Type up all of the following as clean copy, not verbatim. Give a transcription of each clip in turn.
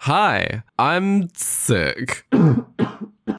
Hi, I'm sick.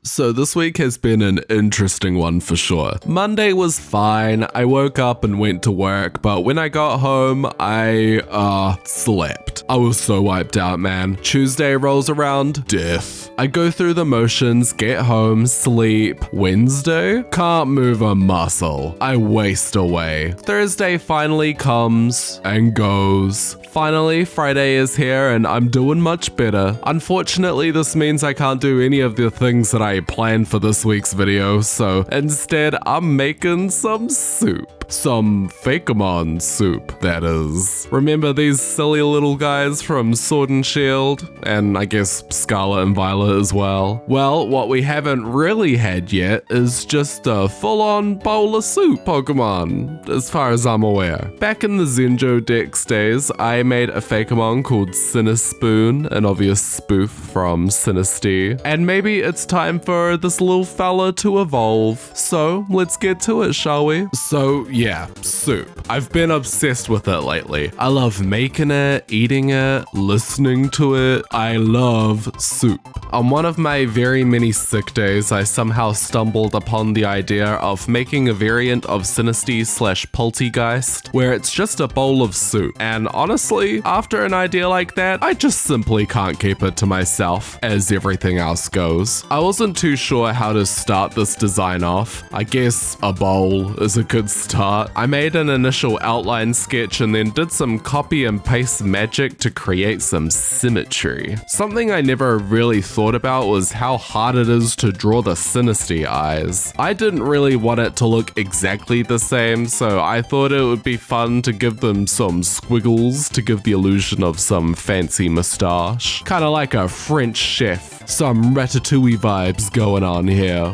So this week has been an interesting one for sure. Monday was fine. I woke up and went to work, but when I got home, I slept. I was so wiped out, man. Tuesday rolls around, death. I go through the motions, get home, sleep. Wednesday, can't move a muscle. I waste away. Thursday finally comes and goes. Finally, Friday is here and I'm doing much better. Unfortunately, this means I can't do any of the things that I planned for this week's video, so instead I'm making some soup. Some fakemon soup, that is. Remember these silly little guys from Sword and Shield? And I guess Scarlet and Violet as well? Well, what we haven't really had yet is just a full-on bowl of soup Pokemon, as far as I'm aware. Back in the Zenjo Dex days, I made a fakemon called Cinnaspoon, an obvious spoof from Sinistea. And maybe it's time for this little fella to evolve. So let's get to it, shall we? So yeah, soup. I've been obsessed with it lately. I love making it, eating it, listening to it. I love soup. On one of my very many sick days, I somehow stumbled upon the idea of making a variant of Sinistea/Poltegeist, where it's just a bowl of soup. And honestly, after an idea like that, I just simply can't keep it to myself, as everything else goes. I wasn't too sure how to start this design off. I guess a bowl is a good start. I made an initial outline sketch and then did some copy and paste magic to create some symmetry. Something I never really thought about was how hard it is to draw the Sinistea eyes. I didn't really want it to look exactly the same, so I thought it would be fun to give them some squiggles to give the illusion of some fancy moustache. Kinda like a French chef. Some ratatouille vibes going on here.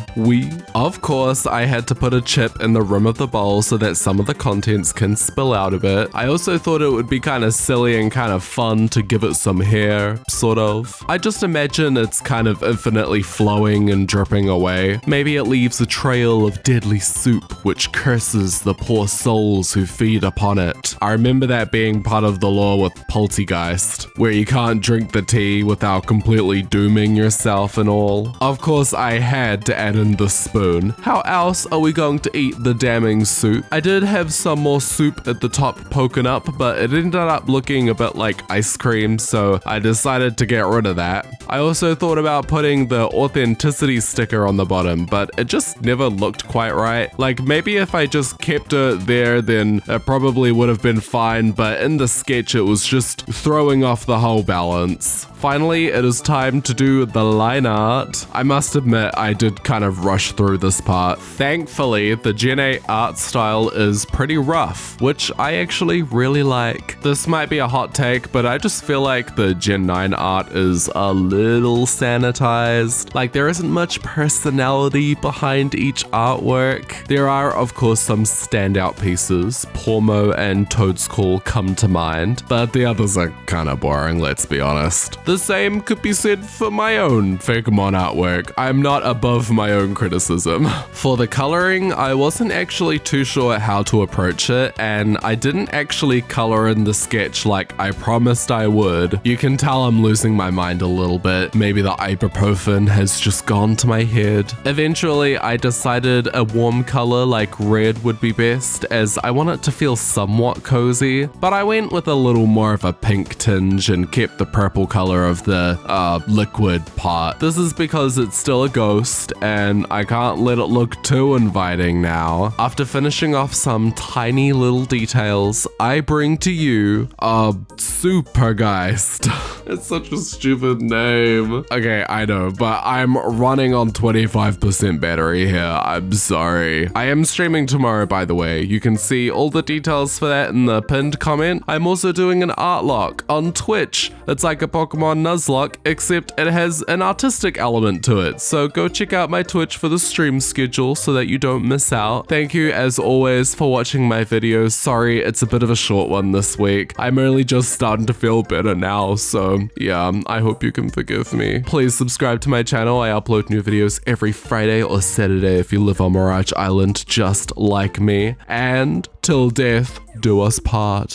Of course, I had to put a chip in the rim of the bowl so that some of the contents can spill out a bit. I also thought it would be kind of silly and kind of fun to give it some hair, sort of. I just imagine it's kind of infinitely flowing and dripping away. Maybe it leaves a trail of deadly soup which curses the poor souls who feed upon it. I remember that being part of the lore with Poltegeist, where you can't drink the tea without completely dooming yourself and all. Of course, I had to add in the spoon. How else are we going to eat the damning soup? I did have some more soup at the top poking up, but it ended up looking a bit like ice cream, so I decided to get rid of that. I also thought about putting the authenticity sticker on the bottom, but it just never looked quite right. Like, maybe if I just kept it there, then it probably would have been fine, but in the sketch, it was just throwing off the whole balance. Finally, it is time to do the line art. I must admit, I did kind of rush through this part. Thankfully, the Gen 8 art style is pretty rough, which I actually really like. This might be a hot take, but I just feel like the Gen 9 art is a little sanitized. Like, there isn't much personality behind each artwork. There are, of course, some standout pieces. Pormo and Toadscall come to mind, but the others are kind of boring, let's be honest. The same could be said for my own fakemon artwork. I'm not above my own criticism. For the coloring, I wasn't actually too sure how to approach it, and I didn't actually color in the sketch like I promised I would. You can tell I'm losing my mind a little bit. Maybe the ibuprofen has just gone to my head. Eventually, I decided a warm color like red would be best, as I want it to feel somewhat cozy, but I went with a little more of a pink tinge and kept the purple color of the liquid part. This is because it's still a ghost and I can't let it look too inviting now. After finishing off some tiny little details, I bring to you a Supergeist. It's such a stupid name. Okay, I know, but I'm running on 25% battery here. I'm sorry. I am streaming tomorrow, by the way. You can see all the details for that in the pinned comment. I'm also doing an art lock on Twitch. It's like a Pokemon Nuzlocke, except it has an artistic element to it. So go check out my Twitch for the stream schedule so that you don't miss out. Thank you, as always, for watching my videos. Sorry, it's a bit of a short one this week. I'm only just starting to feel better now, so yeah, I hope you can forgive me. Please subscribe to my channel. I upload new videos every Friday or Saturday if you live on Mirage Island just like me. And till death do us part.